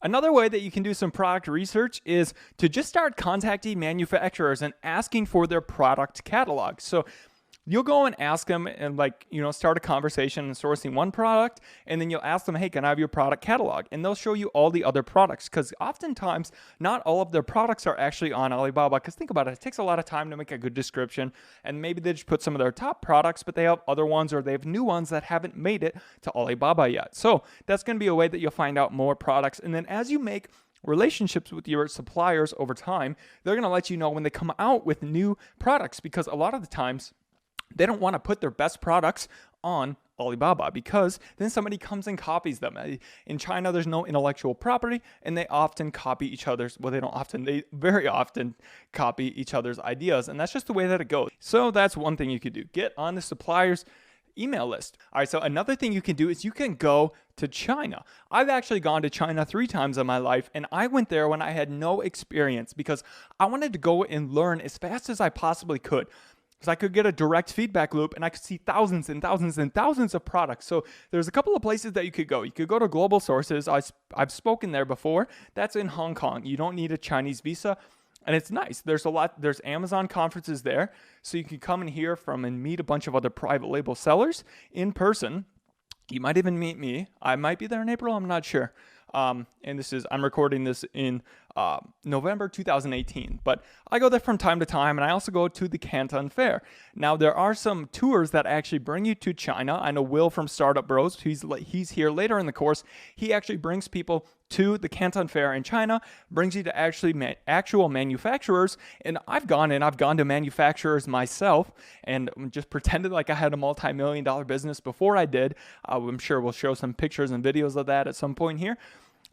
Another way that you can do some product research is to just start contacting manufacturers and asking for their product catalog. So you'll go and ask them and start a conversation and sourcing one product, and then you'll ask them, hey, can I have your product catalog? And they'll show you all the other products, because oftentimes not all of their products are actually on Alibaba. Because think about it, it takes a lot of time to make a good description, and maybe they just put some of their top products, but they have other ones or they have new ones that haven't made it to Alibaba yet. So that's going to be a way that you'll find out more products. And then as you make relationships with your suppliers over time, they're going to let you know when they come out with new products, because a lot of the times they don't want to put their best products on Alibaba, because then somebody comes and copies them. In China, there's no intellectual property, and they often copy each other's, well, they very often copy each other's ideas, and that's just the way that it goes. So that's one thing you could do. Get on the supplier's email list. All right, so another thing you can do is you can go to China. I've actually gone to China 3 times in my life, and I went there when I had no experience, because I wanted to go and learn as fast as I possibly could. Because I could get a direct feedback loop, and I could see thousands and thousands and thousands of products. So there's a couple of places that you could go. You could go to Global Sources. I've spoken there before. That's in Hong Kong. You don't need a Chinese visa, and it's nice. There's Amazon conferences there, so you can come and hear from and meet a bunch of other private label sellers in person. You might even meet me. I might be there in April. I'm not sure. And I'm recording this in November 2018, but I go there from time to time, and I also go to the Canton Fair. Now, there are some tours that actually bring you to China. I know Will from Startup Bros, he's here later in the course. He actually brings people to the Canton Fair in China, brings you to actual manufacturers, and I've gone to manufacturers myself and just pretended like I had a multi-million-dollar business before I did. I'm sure we'll show some pictures and videos of that at some point here.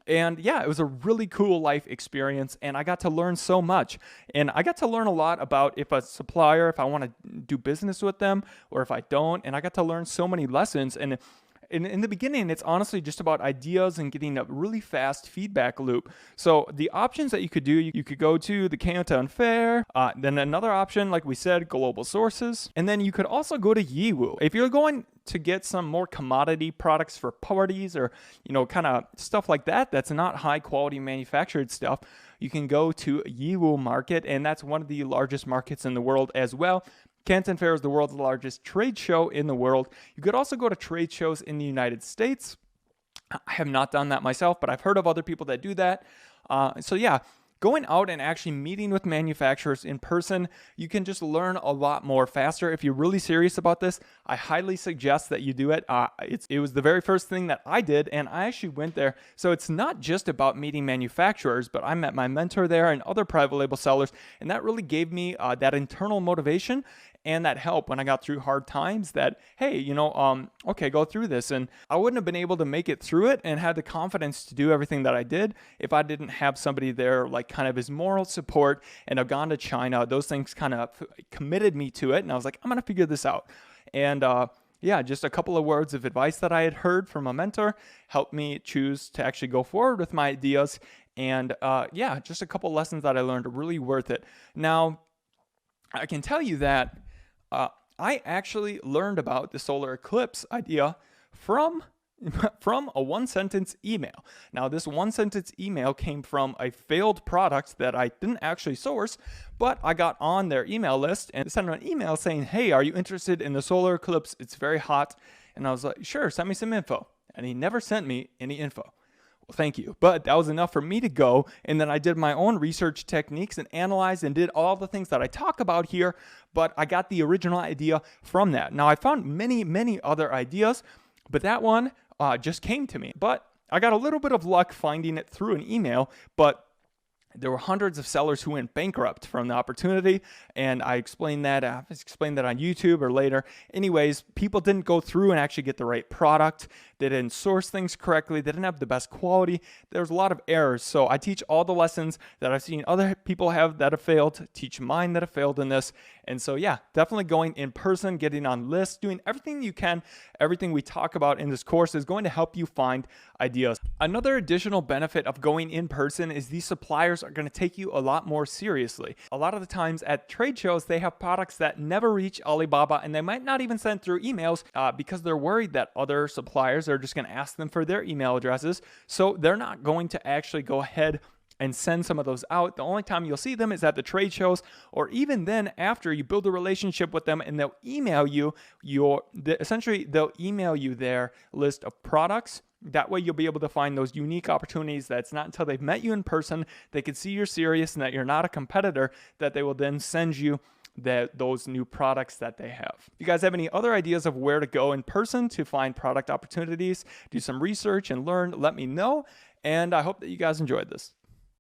And yeah, it was a really cool life experience, and I got to learn so much. And I got to learn a lot about if a supplier, if I want to do business with them, or if I don't. And I got to learn so many lessons. And in the beginning, it's honestly just about ideas and getting a really fast feedback loop. So the options that you could do, you could go to the Canton Fair, then another option, like we said, Global Sources, and then you could also go to Yiwu. If you're going to get some more commodity products for parties or, kind of stuff like that, that's not high quality manufactured stuff, you can go to Yiwu Market, and that's one of the largest markets in the world as well. Canton Fair is the world's largest trade show in the world. You could also go to trade shows in the United States. I have not done that myself, but I've heard of other people that do that. So yeah, going out and actually meeting with manufacturers in person, you can just learn a lot more faster. If you're really serious about this, I highly suggest that you do it. It was the very first thing that I did, and I actually went there. So it's not just about meeting manufacturers, but I met my mentor there and other private label sellers, and that really gave me that internal motivation and that help when I got through hard times that, hey, okay, go through this. And I wouldn't have been able to make it through it and had the confidence to do everything that I did if I didn't have somebody there, like kind of as moral support. And I've gone to China. Those things kind of committed me to it. And I was like, I'm going to figure this out. And yeah, just a couple of words of advice that I had heard from a mentor helped me choose to actually go forward with my ideas. And yeah, just a couple lessons that I learned are really worth it. Now, I can tell you that I actually learned about the solar eclipse idea from a one-sentence email. Now, this one-sentence email came from a failed product that I didn't actually source, but I got on their email list and sent them an email saying, hey, are you interested in the solar eclipse? It's very hot. And I was like, sure, send me some info. And he never sent me any info. Well, thank you. But that was enough for me to go. And then I did my own research techniques and analyzed and did all the things that I talk about here. But I got the original idea from that. Now, I found many, many other ideas, but that one just came to me. But I got a little bit of luck finding it through an email, but there were hundreds of sellers who went bankrupt from the opportunity, and I explained that on YouTube or later. Anyways, people didn't go through and actually get the right product. They didn't source things correctly. They didn't have the best quality. There's a lot of errors. So I teach all the lessons that I've seen other people have that have failed, teach mine that have failed in this. And so yeah, definitely going in person, getting on lists, doing everything you can. Everything we talk about in this course is going to help you find ideas. Another additional benefit of going in person is these suppliers are going to take you a lot more seriously. A lot of the times at trade shows, they have products that never reach Alibaba, and they might not even send through emails because they're worried that other suppliers they're just going to ask them for their email addresses. So they're not going to actually go ahead and send some of those out. The only time you'll see them is at the trade shows, or even then after you build a relationship with them, and they'll email you essentially they'll email you their list of products. That way you'll be able to find those unique opportunities. That's not until they've met you in person, they can see you're serious and that you're not a competitor, that they will then send you those new products that they have. If you guys have any other ideas of where to go in person to find product opportunities, do some research and learn, let me know. And I hope that you guys enjoyed this.